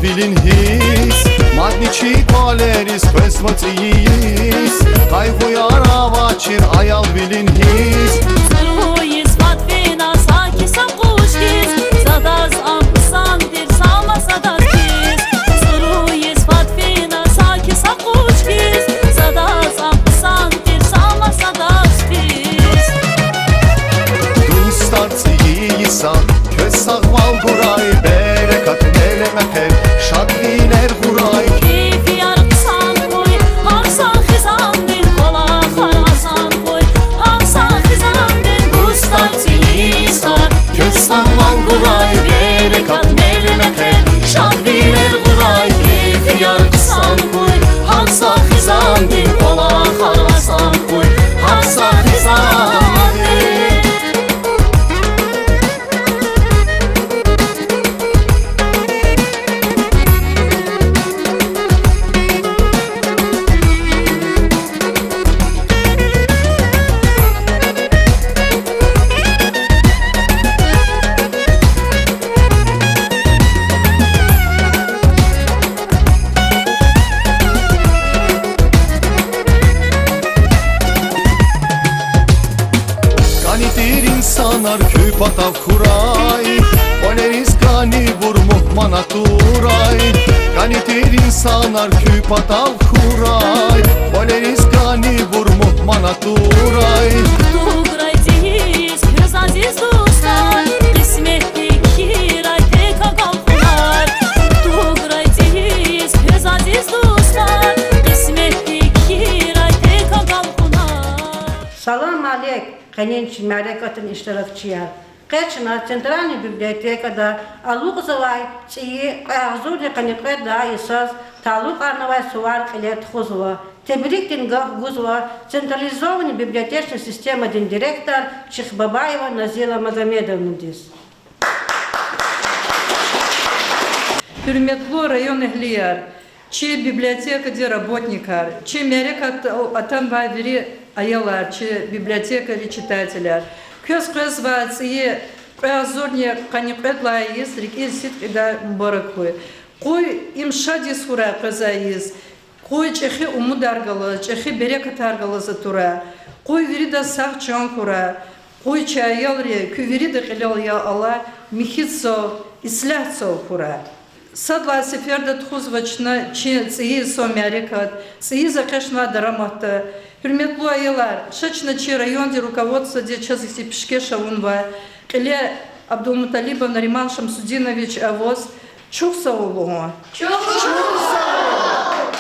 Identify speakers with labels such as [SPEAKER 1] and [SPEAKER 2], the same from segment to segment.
[SPEAKER 1] vilin his Madnici koleris kvesmatis Kayhuya ravachir ayal vilin his
[SPEAKER 2] Zruis matvina saki sakushkis Zadaz amsandir sama sadakis Zruis matvina saki sakushkis Zadaz amsandir sama sadakis
[SPEAKER 1] Dustartsi yisan kösag val guray Berekat elemeter şadviler guray
[SPEAKER 2] Keyfi yarqsan koy Hamsan xizandin kola xarasan koy Hamsan xizandin
[SPEAKER 1] Dustartsi yisan kösag val guray Berekat elemeter şadviler guray Keyfi yarqsan koy Hamsa xizandin kola xarasan koy Hamsa xizandin İnsanar küp atav kuray Oleris gani vurmuh manaturay Ganitir insanar küp atav kuray Oleris gani vurmuh manaturay
[SPEAKER 2] Tuğray deyiz köz aziz dostlar Kısmetli kiray tek akalpılar Tuğray deyiz köz aziz dostlar Kısmetli kiray tek akalpılar
[SPEAKER 3] Salam aleyk, kanenç merakatın iştirakçıya. Kaçına Центральная библиотекада алугзавай чи азури каниквет да исаз талук арнавай сувар килет хузва. Тебрик тинга гузва централизованная библиотечная система директор Чихбабаева Назила Магомедовна дис.
[SPEAKER 4] Hürmetli rayon ehliler, çi bibliotekacı работникlar, çi merak atan veri ayalar, çi bibliotekacı читателяр. Köz kız vasiye azurne kaniketla yiz, rikisit da barakı. Koy imşadi sura kızayız. Koy çehi umudargalı, çehi bereket argalı zatura. Koy veri da sağ çankura. Koy çayalri, küveri de qilal ya Allah, mihitso, islahso kura. Садла сеферда тхузвачна чи ци сомярикат, ци закашна дарамата. Hürmetli ayılar, şaçna çi rayonda rukovodство де часихти пешке шавунва. Qile Abdulmutalibov Nariman Shamsudinovich Avoz. Çok sağ olun.
[SPEAKER 2] Çok sağ ol.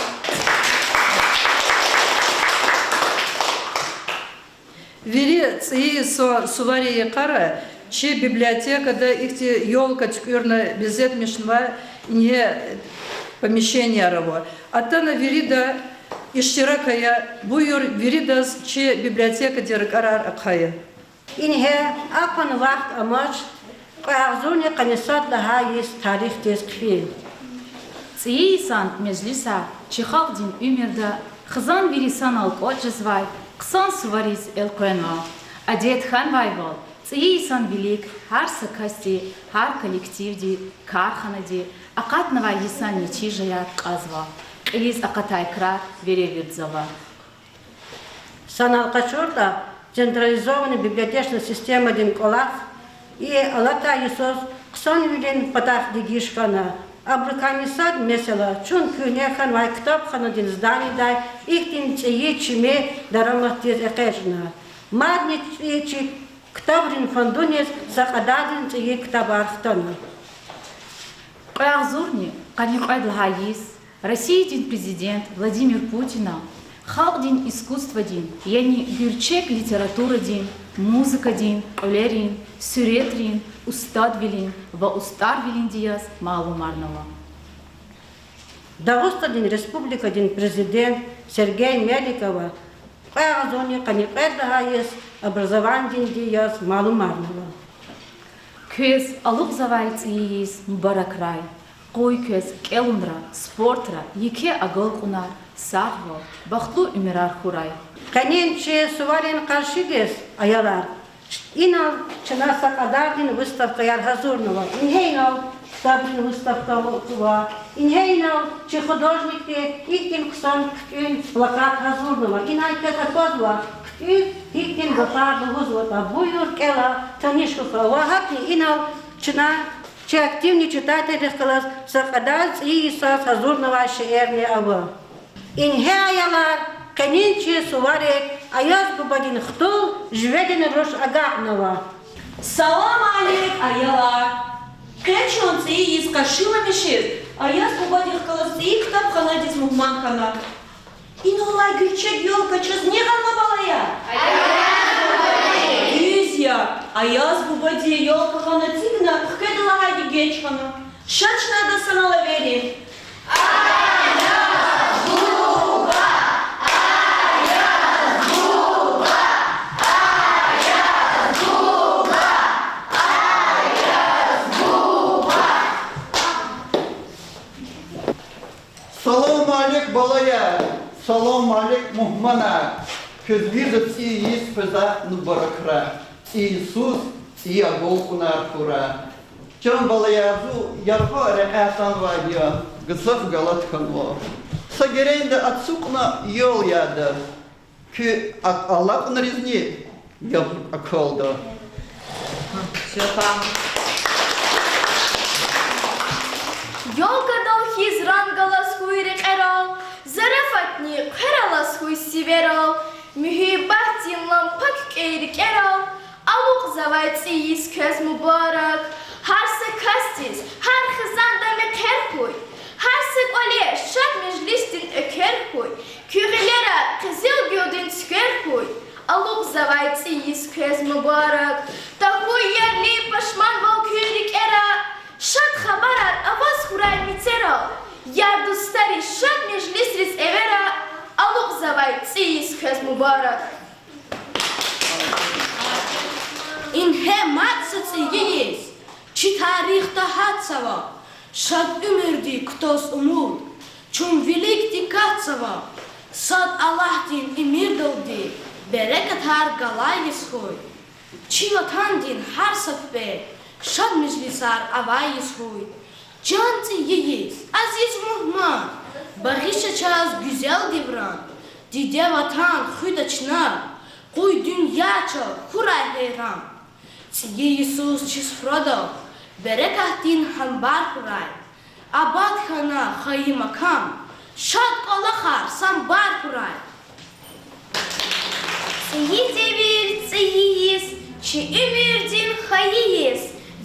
[SPEAKER 4] Veri ци сувария кара, чи библиотекада ихти елка тюрна безетмишнва не помещение раво. Атана верида иштиракая буйур веридас чи библиотека дирекарар акхая.
[SPEAKER 3] İnhe akın vakt amaç azurne kanisat daha yiz tarih tezkfi.
[SPEAKER 2] Цейсан мезлиса чихалдин умерда хзан вирисан алкоджзвай ксан суварис элкуэнва. Адет хан вайвал цейсан велик хар сакасти хар коллективди карханади акатнава исан ничижая казва. Элиз акатайкра веревидзава.
[SPEAKER 3] Саналкачурда централизованная библиотечная система Динколав и Алата Исос Ксан Юлин Патах Дигишкана. Абриканисад mesela çünkü ne kan var kitapxana din zdani da ihtin çeyi çime daramatiz ekejna. Madni çi kitabrin fondunes sakadadin çeyi kitap arxtana.
[SPEAKER 2] Qayagzurni qanikqad lahayis Россиядин президент Владимир Путина халдин искусство дин, яни гюрчек литература дин, музыка дин, олерин, сүретрин, устад вилин, ва устар вилин дияс малумарнова.
[SPEAKER 3] Дагыстан республика дин президент Сергей Меликова Qayagzurni qanikqad lahayis образование дин дияс малумарнова.
[SPEAKER 2] Köz alıp zavayt iyis mübarek ray. Qoy köz kelundra, sportra, yeke agıl kunar, sağvo, baxtlu ümirar xuray.
[SPEAKER 3] Kanençe suvalin karşıdes ayalar. İnal çınasa kadar din выставка яр hazırnова. İnheyinal штабный выставка была. Инейнал, че художники, икин ксон ктюн плакат Хазурнова. Инайка козла, ктюн, икин гопарду гузлота. Буюр кела, танишкуха. Вагатни инал, чина, че активный читатель сказал, сахадац и Иса Хазурнова шеерни ава. Инхеялар, канинчи суварек, аяз губадин хтул, жведин рош агагнова.
[SPEAKER 5] Салам алейк, аяла. Кечон це її скашила мішив, а я спобадів колоси, ктап халадіс мухман хана. І нолай гülçek yolka çöz не ганмабала я? Güzya, а я спобаді yolka хана цигна, хкедала хайди геч хана. Шач надо санала верим.
[SPEAKER 6] Салом алейк балая, салом алейк мухмана. Közbirdet iyi peza nubarakra. Иисус и Аголкуна Архура. Чем балая зу ярхо реасан вадия, гцав галат ханво. Сагеренде отсукна йол яда. Ки Аллах нарезни яб аколда.
[SPEAKER 7] Ёлка долхи зрангалас хуй рекерал, зарафатни кералас хуй сиверал, mühibbatin lampak keyrik eral, avuk zavayt iyis köz mübarek, harsı kastis, har hızanda meker huy, harsı olye şak meclistin öker huy, kürilere kızıl gödün tüker huy, avuk zavayt iyis köz mübarek, ta huy yerli paşman vol keyrik eral, şak habarar avaz huray mitera, yardustari şak meclisris evera, aluk zavay tsiyiz köz mübarek.
[SPEAKER 5] İnhe matsa tsiyiz, çi tarihta hatsava, şad ümürdi ktos umud, çum vilikti katsava, sad Allah din imir doldi, bereket har galayis huy, çi vatan din har sakbe, şad meclisar avayis huy, can tsiyiz, aziz muhman, Barışa çağız güzel divran, dide vatan hüdaçna, koy dünya çağ kuray heyran. Tsiye Yisus çizfrodo, berekat din hambar kuray, abad hana hayi makam, şad olahar sambar kuray.
[SPEAKER 7] Tsiyi devir tsiyiz, çi ümirdin hayiyiz,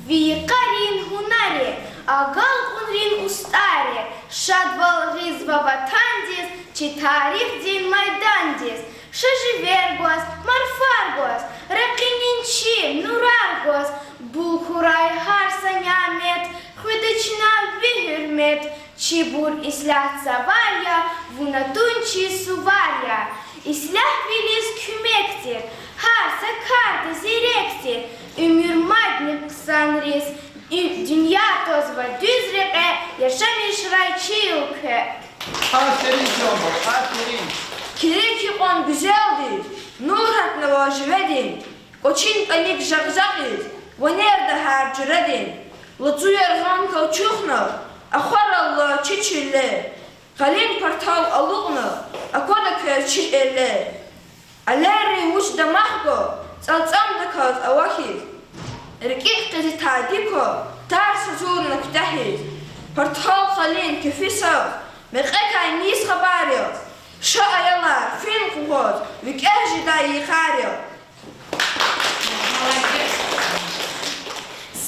[SPEAKER 7] vi karin hunari, agal hunrin ustari, şadval rizva vatandis, çi tarih din maydandis, şajivergos, marfargos, rakinin nurargos, bu kuray harsa nimet, hüdaçna ve hürmet, çi bur islah zavarya, vunatun çi suvarya, islah viliz kümektir, harsa karda zirektir, ümür madni ksanriz, dünya tozva düz reke, yaşamış rayçıyılke.
[SPEAKER 6] Aferin Jomo, aferin.
[SPEAKER 5] Kireki on güzeldir, nur hakna vajivedin, koçin panik jagzagid, vanerda harcıradin, latı yargan kauçukna, akhar Allah çiçille, kalin partal alıqna, akoda kerçi elle, alerri vuşda mahgo, tsaltsam da kaz avahid, ركيك تتعديكو تعرف زورنا كتحيد برتحال خلين كفيسا مقاك عينيس خباريو شاء يلا فين قوات وكأجي داي خاريو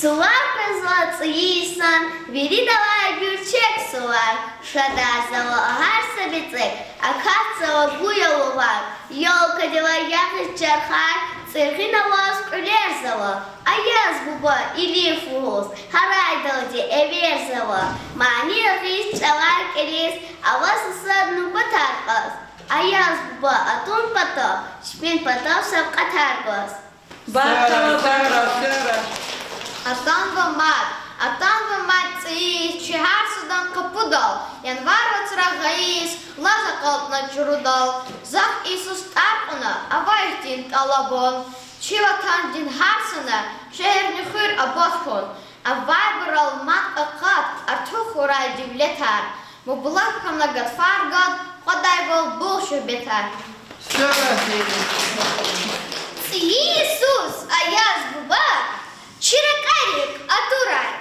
[SPEAKER 7] Sular kızla tsiyisan, veri dalay gülçek sular, şada zava harsa bitek, akat zava bu yolu var, yol kadila yakış çarxar, Цирхина вас прилезала, а я сбуба или фуз, харайдалди эверзала, мани рис чалар керис, а вас садну батаркас, а я сбуба атун пато, шпин пато сав катаркас.
[SPEAKER 6] Сера.
[SPEAKER 7] Атан вамат циис, чихар судан капудал, январ вацрагаис, лаза колтна чурудал, зах Исус тарпана, авайдин талабон, чиватан дин харсана, шehir nühür abadkon,
[SPEAKER 8] Авайбрал мат акат арту хурай дивлетар. Мубулак хамлагат фаргат, ходай был больше бетар. Иисус, аяз буба, чиракарик атурай.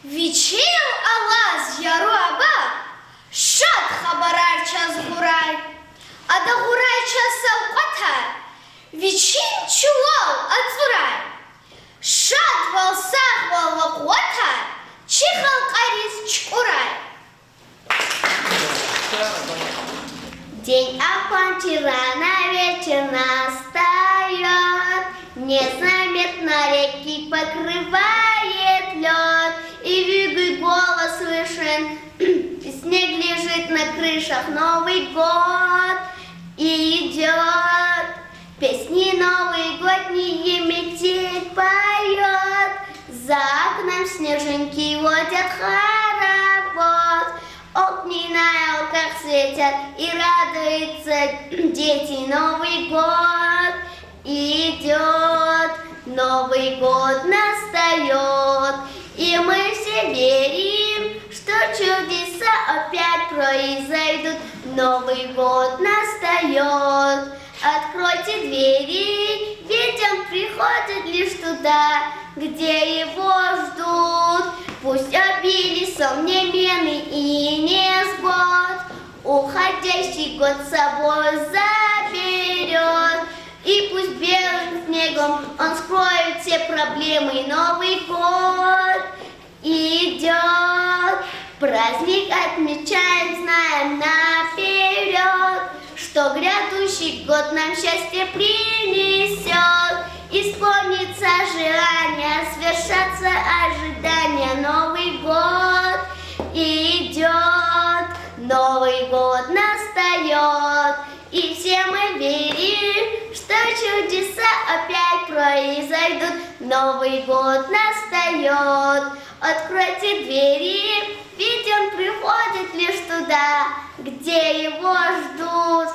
[SPEAKER 8] Вичил алаз яру аба, шат хабарар час гурай. Ада гурай час салката, вичин чулал атурай. Шат валсах валваквата, чихал карис чкурай. День окончен, рано вечер настает, незаметно реки покрывает лед, и вигой голос слышен, снег лежит на крышах, Новый год и идет. Песни Новый год не метель поет, за окном снежинки водят хоровод. Огни на елках светят и радуются дети. Новый год идет, Новый год настает, и мы все верим, что чудеса опять произойдут. Новый год настает, откройте двери, ведь он приходит лишь туда, где его ждут. Пусть обили сомнения и невзгод, уходящий год с собой заберет. И пусть белым снегом он скроет все проблемы. Новый год идет, праздник отмечаем, знаем наперед, что грядущий год нам счастье принесет. Исполнится желание, свершатся ожидания. Новый год идет, Новый год настает, и все мы верим, что чудеса опять произойдут. Новый год настает, откройте двери, ведь он приходит лишь туда, где его ждут.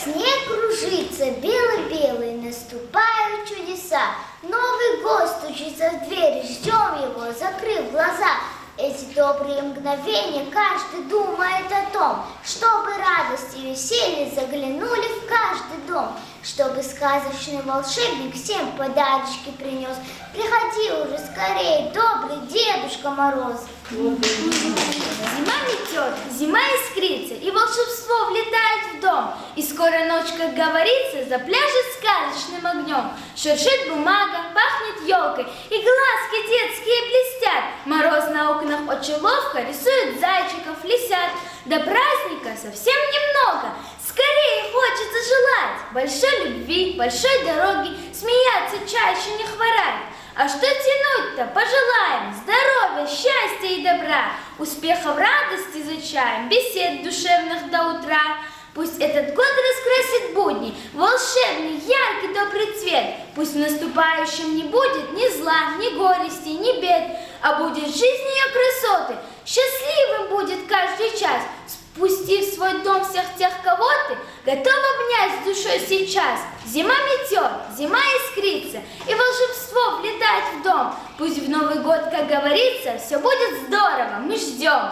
[SPEAKER 8] Снег кружится, белый-белый, наступают чудеса. Новый год стучится в дверь, ждем его, закрыв глаза. Эти добрые мгновения каждый думает о том, чтобы радость и веселье заглянули в каждый дом, чтобы сказочный волшебник всем подарочки принес. Приходи уже скорее, добрый Дедушка Мороз.
[SPEAKER 7] Зима метет, зима искрится, и волшебство влетает в дом. И скоро ночь, как говорится, запляжет сказочным огнем. Шуршит бумага, пахнет елкой, и глазки детские блестят. Мороз на окнах очень ловко рисует зайчиков, лисят. До праздника совсем немного, скорее хочется желать большой любви, большой дороги, смеяться чаще не хворать. А что тянуть-то? Пожелаем здоровья, счастья и добра, успехов, радости изучаем, бесед душевных до утра. Пусть этот год раскрасит будни, волшебный, яркий, добрый цвет. Пусть в наступающем не будет ни зла, ни горести, ни бед, а будет жизнь ее красоты. Счастливым будет каждый час, спусти в свой дом всех тех, кого ты готов обнять с душой сейчас. Зима метет, зима искрится, и волшебство влетает в дом. Пусть в Новый год, как говорится, все будет здорово, мы ждем.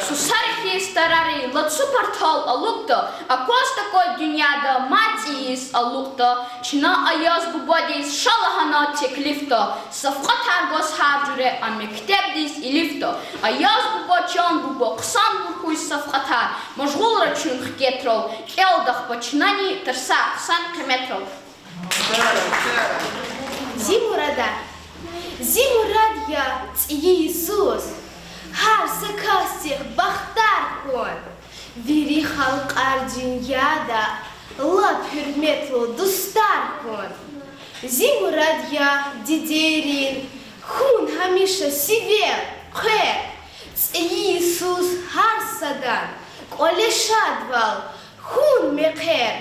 [SPEAKER 2] Сусарихи старари, лапшу портал алукто, а кош такой дюняда матиис алукто, чина аяз бубадис шалахана теклифто, сафхатар гос харджуре амектебдис илифто, аяз бубачан бубо ксан бурхуй сафхатар, мажгул рачун хкетрол, келдах починани терса ксан кеметрол.
[SPEAKER 7] Зимурад я Иисус. Har sakasih bakhtar kon, viri halqar dünyada, lab hürmetli dostlar kon. Zimurad ya diderin, hun hamişa siver, kher. Iisus har sadan, kole şadval, hun mekher.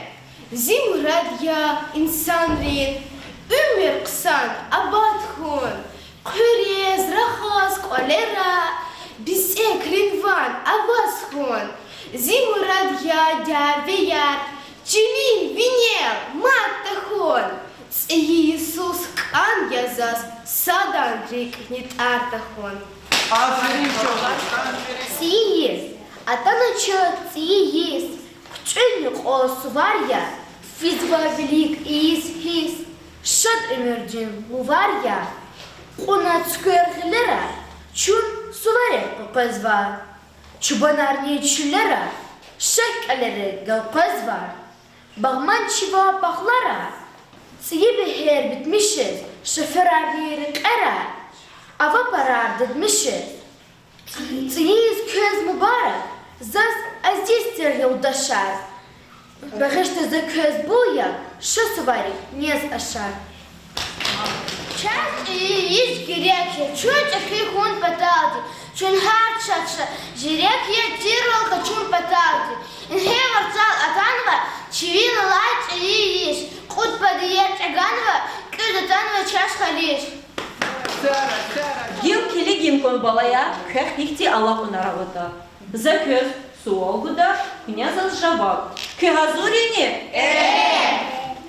[SPEAKER 7] Zimurad ya insanrin, ömür kısan, abad kon. Kürez, rahaz, kolera. Biz ekrinvan, avazhon, zimurad ya deviyar, çilin, vinel, mattahon,
[SPEAKER 5] Иисус кан язас садан рикнет артахон.
[SPEAKER 6] Aferin çocuk. Aferin.
[SPEAKER 8] Циис. А та ночо циис. Küçük olsu var ya. Fizvabilik is his. Şad emercim bu var ya. Ona çıkırgılera. Çun suvare kız var. Çubanarniye çülera. Şakaları kız var. Bağman çiva baklara. Циyi bir bitmişiz. Şoförarniyerin era. Ava parar ditmişiz. Циис köz mübarek. Zaz azdistir yoldaşar. Bağışta za köz buya. Şu suvari niyaz aşar. Çaz iyiyiz gerekir. Çocuk hun patadi. Çün her çatşı. Gerekir tirolka çün patadi. İnhe vartal atanva. Çivin laç iyiyiz. Kut padiyer çaganva. Köz atanva çaş haliş.
[SPEAKER 9] Гил кили гимкон балая, хэх ихти Аллаху наравата. За көз су олгуда, князь алжавал. Кэ газурине?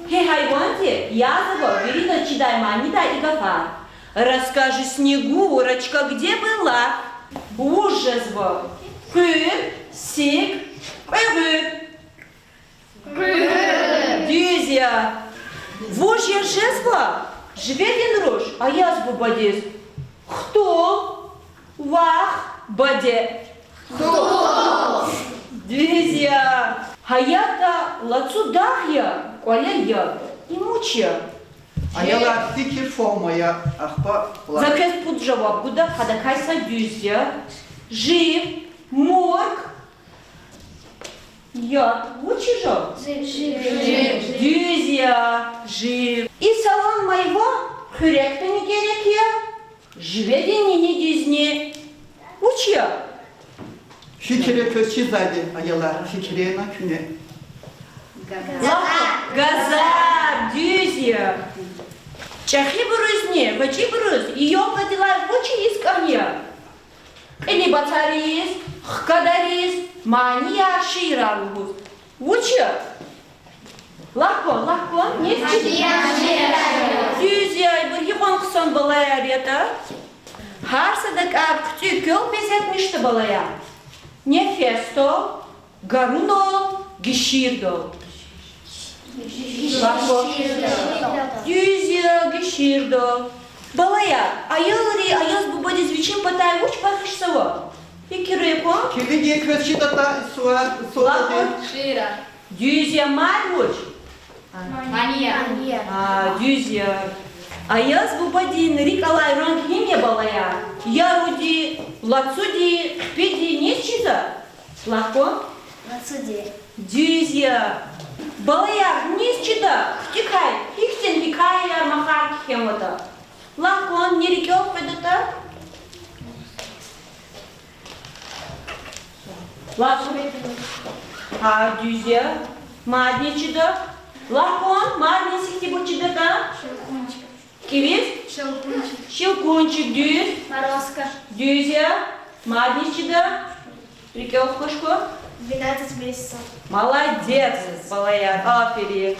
[SPEAKER 9] Хе хайванти, языво, верина чидай манида и гафа. Расскажи Снегурочка, где была? Ужасво. Кыр, сик, кыр. Дюзя. Вожья жезва? Жведин рож, а я освободись. Кто? Вах, баде. Кто? Дюзя. Hayata lacudahya, коля я и муча.
[SPEAKER 6] Ayalar fikir formaya ahba.
[SPEAKER 9] Заказ под жаваб гуда, хадакайса дюзя. Жив, морг. Я, учи жав. Дюзя, жив. И салон моего хректа не керек я. Жведin не дизни. Уча.
[SPEAKER 6] Fikire köz çizadi ayalar. Fikire na küne.
[SPEAKER 9] Газар, дюзя. Чахи брузни, вачи бруз. Ее кадила вучи из камня. Или бацарис, хкадарис, мания шираргус. Вуча. Лахко, не дюзя, bir yıkan kısan balaya ariyata. Her sadak ab kütü köl pesetmişti balaya. Нефесто, Гаруно, Геширдо. Дюзя, Геширдо. Балая, ayılri, ayız bu badi zviçin patay uç bakışsava. Fikireko.
[SPEAKER 6] Kili köz çidata suar
[SPEAKER 9] Лахо.
[SPEAKER 6] suar.
[SPEAKER 9] Дюзя марвуч.
[SPEAKER 2] Мания.
[SPEAKER 9] Дюзя. Ayız bu badi Рикалай Ронгхиме балая. Яруди, Лацуди, Педи не чиза. Лахо. Дюзя. Балая не чида. Хтикай. Хихтен викая махар хемота. Лахо не рекёв педата. Лахо. Дюзя. Мадни чида. Лахо. Мадни сихти бу чидата. Кивис? Щелкунчик, дюз.
[SPEAKER 7] Морозко.
[SPEAKER 9] Дюзя. Мадничида. Рекёв кошко.
[SPEAKER 7] 12 месяцев.
[SPEAKER 9] Молодец, балая. Афери.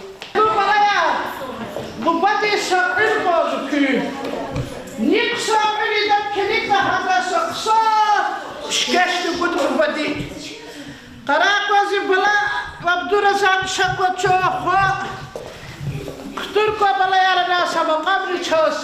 [SPEAKER 10] Bu badi sakın bozukü. Niksa öyle kelikle hazırsa kısa. Şkeşti bu badi. Karakozi bala Abdurazak şakla çoğu. Kıtırko bala yarana sabah kabri çöz.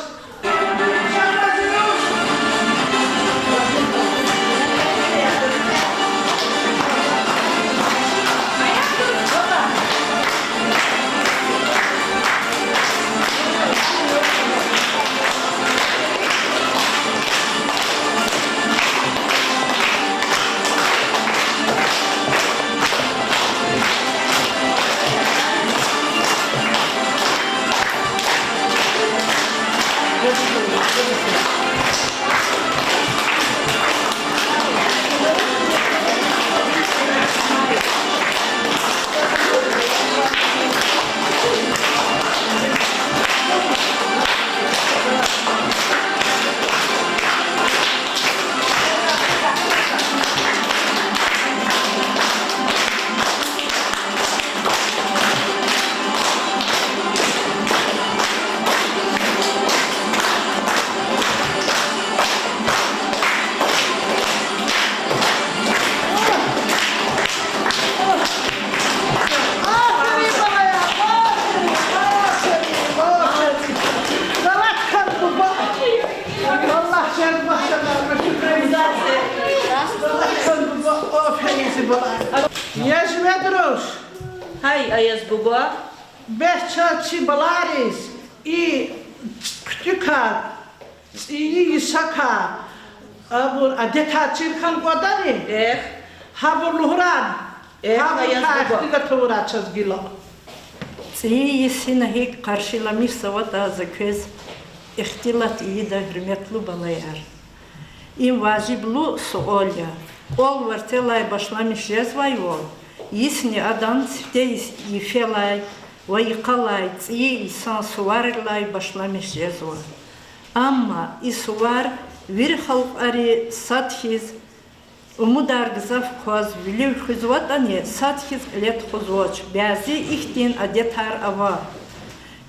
[SPEAKER 10] Aferin bala. Yazvedros.
[SPEAKER 9] Hay Ayaz baba.
[SPEAKER 10] Behçaçı balaris. İ kütüka. İyi saka. Abur adeta çirkan kodani. Habur luhran. Habur
[SPEAKER 9] Ayaz baba.
[SPEAKER 10] kahtiga tovra çizgila.
[SPEAKER 3] Цыйесина хек каршиламиш савата за көз ихтилат ида хурметлу балаяр. Им важиблу суоля. Ол вартелай башламиш резвай ол. Исни адан цифтей ефелай, вайқалай, цыи исан суарилай башламиш резва. Амма и суар вирхалк ари садхиз Умудар гзав коз вилив хузватане садхиз лет хузвоч бязи ихтин адетар ава.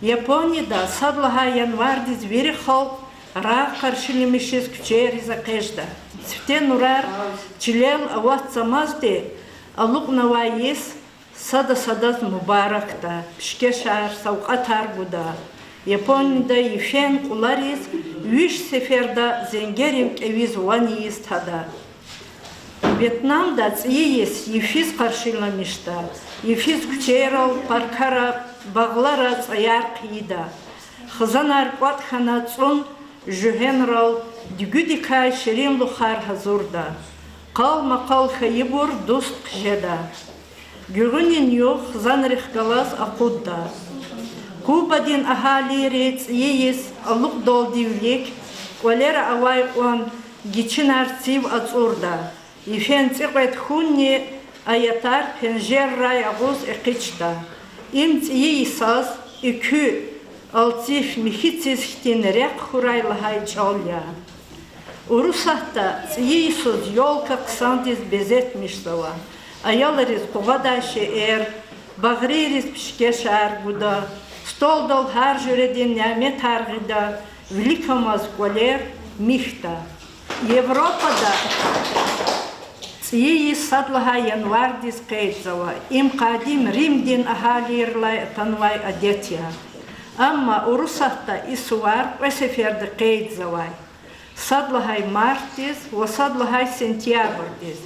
[SPEAKER 3] Японияда садлага январдиз вери халк ра каршилимишиз күчери за кежда. Цвтен урар чилел ават самазде алук наваис сада садаз мубаракта пишкешар савкатар буда. Японияда ефен кулариз виш сеферда зенгерим кевиз ванииз тада. Вьетнамда цыйес ефиз каршиламишта, ефиз күчерал паркара баглара цаяр кида. Хызанар кватхана цун жугенрал дюгюдикай шерин лухар хазурда. Кал макал хайибур дуст кжеда. Гюрунин юх хызанрих галас акудда. Кубадин ахалири цыйес алук дол дивлек, квалера авайкуан гичинар цив ацурда. Ефен циквет хунни аятар пенжер рай агуз экичта. Им ции исаз икю алтиф михицис хтин рек хурай лахай чалya. Урусахта ции исуз ёлка ксандиз безетмиштава. Аяларис кувадаши багририс пишкешар гуда. Столдал хар жюредин нямет аргида. Великомаз квалер михта. Европада цыйи садлага январдис кейтзава, им кадим римдин ахалирлай танвай адетия. Амма урусахта исуар эсеферді кейтзавай. Садлагай мартис, ва садлагай сентябрдис.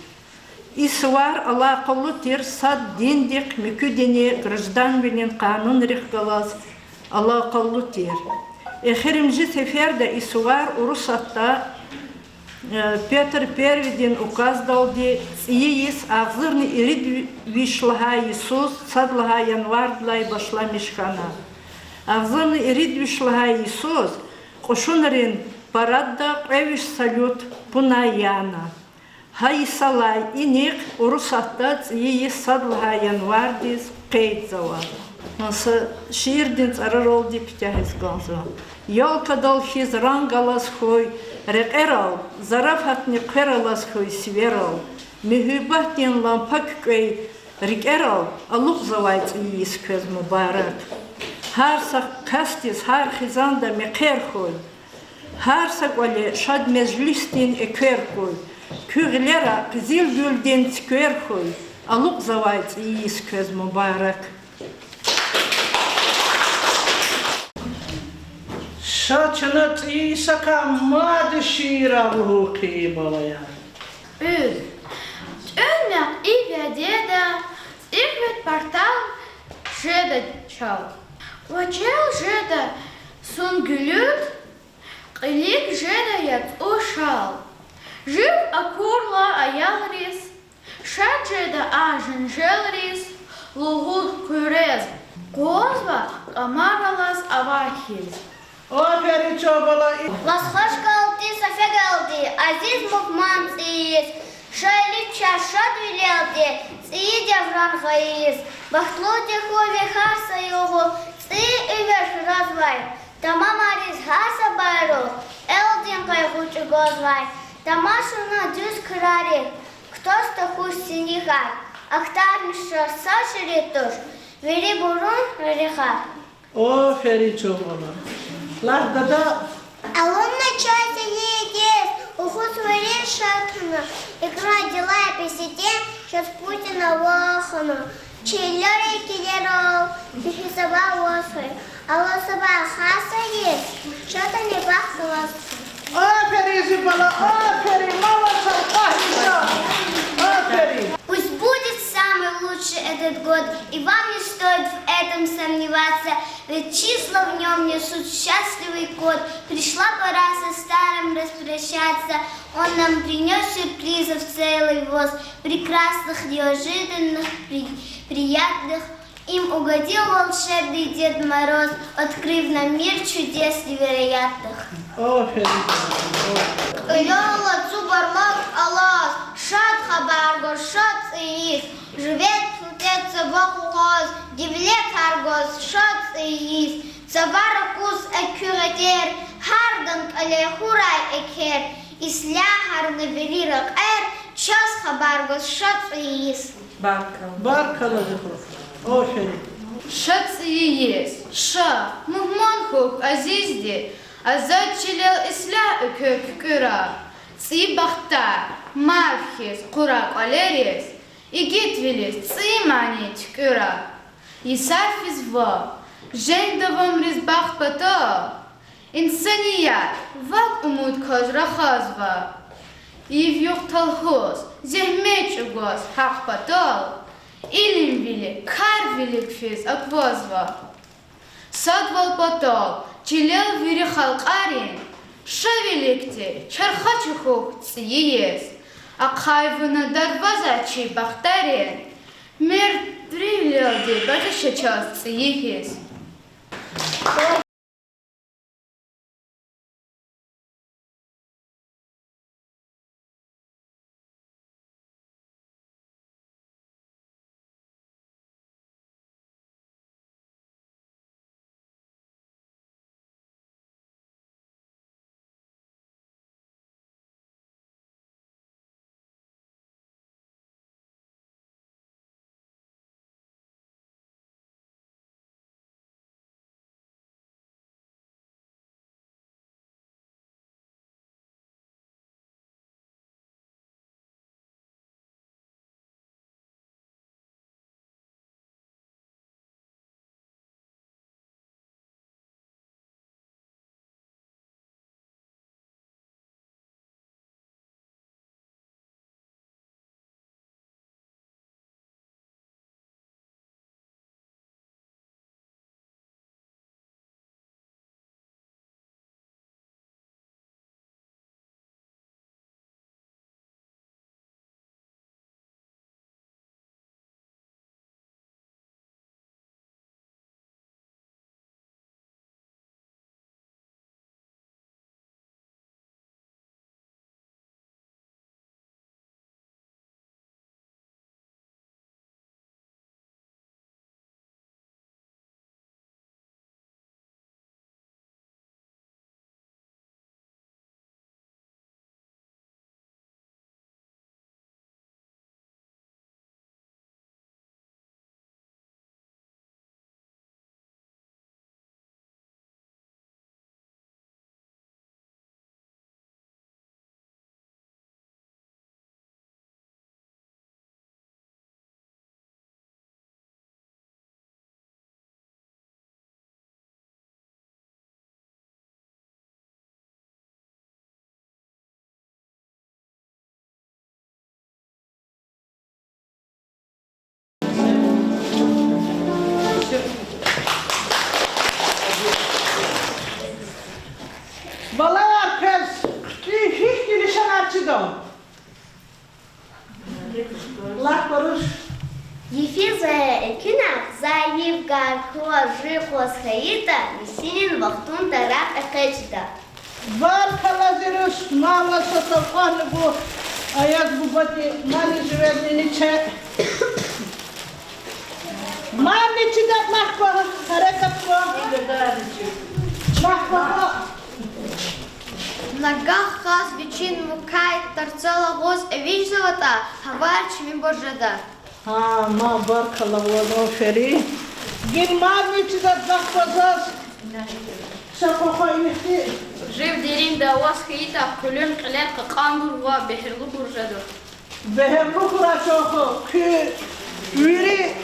[SPEAKER 3] Исуар алақылы тир сад диндик мекүдене гражданвенен канун рихгалаз алақылы тир. Эхеримжи сеферді исуар урусахта Петр Первидин указ далди цыйис агзырны ирид вишлага Иисус садлага январдлай башламишхана. Агзырны ирид вишлага Иисус кошунарин парадда эвиш салют пунаяна. Хайсалай иник урусахта цыйис садлага январдис кейтзава. Наса шиирдин цараролди питяхисканза. Ёлка дал хиз рангалас хой Рекерал, зарафатни кералас хой сверал, михюбахтин лампаккой рекерал, алук завайц иис квез мубарак. Харсах кастис хар хизанда мекер хой, харсак вали шад мезлистин экер хой, кюглера кзил гюльдин цкер хой, алук завайц иис квез мубарак.
[SPEAKER 10] Saçını tsaka madşira ruhi balaya.
[SPEAKER 7] Önmek ivededa, ikvet portal жеда чал. Вачел жеда сунгулют, қилик жеда ят ушал. Жив акурла аялрис, шад жеда ажен желрис, лугут курез. Козва амаралас авахиз.
[SPEAKER 10] Aferin çobala.
[SPEAKER 8] Вас хош галди, София галди, Азиз Мухман циис, Шайлик чашат вилелди, ции девран хаиз, Бахтлу тихови харса його, ции ивеш развай, Тамам ариз харса байру, Элдин кайхучу гозвай, Тамашуна дюз крари, Ктос тахуш синихар, Ахтар мишар саширитуш, Veri burun rihar.
[SPEAKER 10] Aferin çobala. Lahdada
[SPEAKER 8] Алумна часть едет, уход варен шатана, игра дела и песите, сейчас Путина вахана, чилери килеров, пихисаба восхай, алла саба хаса есть, что-то не бахнулось.
[SPEAKER 10] aferin zibala, aferin, mama sarkahisa, aferin.
[SPEAKER 8] этом сомневаться, ведь числа в нем несут счастливый код. Пришла пора со старым распрощаться, он нам принес сюрпризов целый воз, прекрасных, неожиданных, приятных. Им угодил волшебный Дед Мороз, открыв нам мир чудес невероятных. Йола цубармак алас, шат хабарго, шат иис, живет плутеца вахугоз, дивлет аргоз, шат иис, цаваракус экюратер, харданг алехурай экер, исляхар наверирак час хабаргоз, шат иис.
[SPEAKER 10] Баркала.
[SPEAKER 2] Шат иис, ша, мухман хук азизди, Азад чилел исля ökök kıra, Цы бахта, мавхис, курак алерис, Игитвилис, цы манит кыра, Исарфиз ва, Жендавам ризбах пата, İnsaniyat, vak umut kazra khazva, İv yok talhoz, zehmet çugaz, haq patal, İlim vili, kar vili kfiz akvazva, Sadval patal, Çilel viri halqarin, şavilikti, çarxaçıxuq tsiyiyiz, Aqayvını darvaza çi baxtarin, Merdrilildi batışaçaz tsiyiyiz.
[SPEAKER 10] Balalar kız, hiç gelişen açıdan. Allah koruş.
[SPEAKER 8] Ефиза экинах заевгар кложи хосхаита, Мессинин вахтун тарах экечта.
[SPEAKER 10] Var kalazırız, mağla satalkanı bu. Ayak bu batı, mani züvedini çek. Mani çiğdat mahkaba, harekat var. Mahkaba.
[SPEAKER 7] Нагах хас вичин мукай тарцала гоз эвич завата, хавар чими божада.
[SPEAKER 10] Ha, ma barkala bu aferin. Gel mani çiğdat mahkabaz. Şaka koyuhti.
[SPEAKER 2] Жив дерин да вас хита, Kulun qilal qaqambur va behirlu burjado.
[SPEAKER 10] Behemlu kuraşoku, ki viri.